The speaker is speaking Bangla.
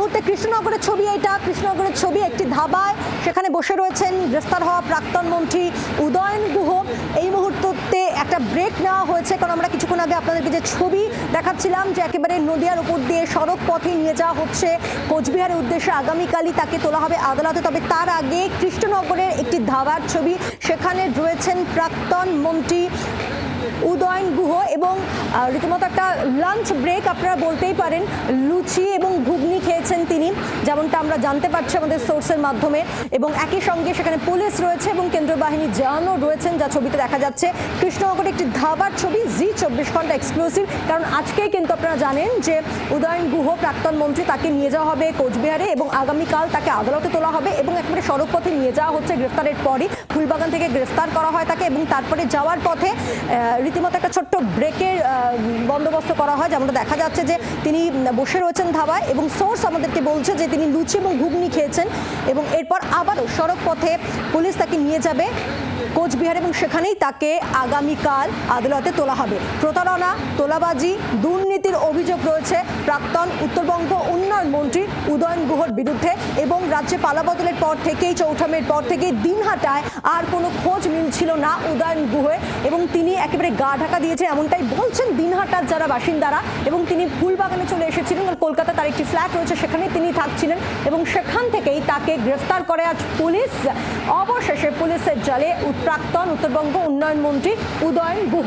মুহূর্তে কৃষ্ণনগরের ছবি, এটা কৃষ্ণনগরের ছবি, একটি ধাবায় সেখানে বসে রয়েছেন গ্রেফতার হওয়া প্রাক্তন মন্ত্রী উদয়ন গুহ। এই মুহূর্তে একটা ব্রেক নেওয়া হয়েছে, কারণ আমরা কিছুক্ষণ আগে আপনাদেরকে যে ছবি দেখাচ্ছিলাম যে একেবারে নদিয়ার উপর দিয়ে সড়ক পথে নিয়ে যাওয়া হচ্ছে কোচবিহারের উদ্দেশ্যে, আগামীকালই তাকে তোলা হবে আদালতে। তবে তার আগে কৃষ্ণনগরের একটি ধাবার ছবি, সেখানে রয়েছেন প্রাক্তন মন্ত্রী উদয়ন গুহ এবং রীতিমতো একটা লাঞ্চ ব্রেক আপনারা বলতেই পারেন। লুচি এবং ঘুগনি খেয়েছেন তিনি, যেমনটা আমরা জানতে পারছি আমাদের সোর্সের মাধ্যমে, এবং একই সঙ্গে সেখানে পুলিশ রয়েছে এবং কেন্দ্রীয় বাহিনীর জওয়ানও রয়েছেন, যা ছবিতে দেখা যাচ্ছে। কৃষ্ণনগরে একটি ধাবার ছবি, জি 24 ঘন্টা এক্সক্লুসিভ, কারণ আজকেই কিন্তু আপনারা জানেন যে উদয়ন গুহ প্রাক্তন মন্ত্রী, তাকে নিয়ে যাওয়া হবে কোচবিহারে এবং আগামীকাল তাকে আদালতে তোলা হবে এবং একেবারে সড়ক পথে নিয়ে যাওয়া হচ্ছে। গ্রেফতারের পরই ফুলবাগান থেকে গ্রেফতার করা হয় তাকে এবং তারপরে যাওয়ার পথে রীতিমতো একটা ছোট্ট ব্রেকের বন্দোবস্ত করা হয়, যেমনটা দেখা যাচ্ছে যে তিনি বসে রয়েছেন ধাবায় এবং সোর্স আমাদেরকে বলছে যে তিনি লুচি এবং ঘুগনি খেয়েছেন এবং এরপর আবারও সড়ক পথে পুলিশ তাকে নিয়ে যাবে কোচবিহার এবং সেখানেই তাকে আগামীকাল আদালতে তোলা হবে। প্রতারণা, তোলাবাজি, দুর্নীতির অভিযোগ রয়েছে প্রাক্তন উত্তরবঙ্গ উন্নয়ন মন্ত্রী উদয়ন গুহর বিরুদ্ধে এবং রাজ্যে পালাবদলের পর থেকেই, চৌঠামের পর থেকেই দিনহাটায় আর কোনো খোঁজ মিলছিল না উদয়ন গুহের এবং তিনি একেবারে গা ঢাকা দিয়েছে, এমনটাই বলছেন দিনহাটার যারা বাসিন্দারা। এবং তিনি ফুলবাগানে চলে এসেছিলেন, কলকাতা তার একটি ফ্ল্যাট রয়েছে, সেখানে তিনি থাকছিলেন এবং সেখান থেকেই তাকে গ্রেফতার করে আজ পুলিশ। অবশেষে পুলিশের জালে প্রাক্তন উত্তরবঙ্গ উন্নয়ন মন্ত্রী উদয়ন গুহ।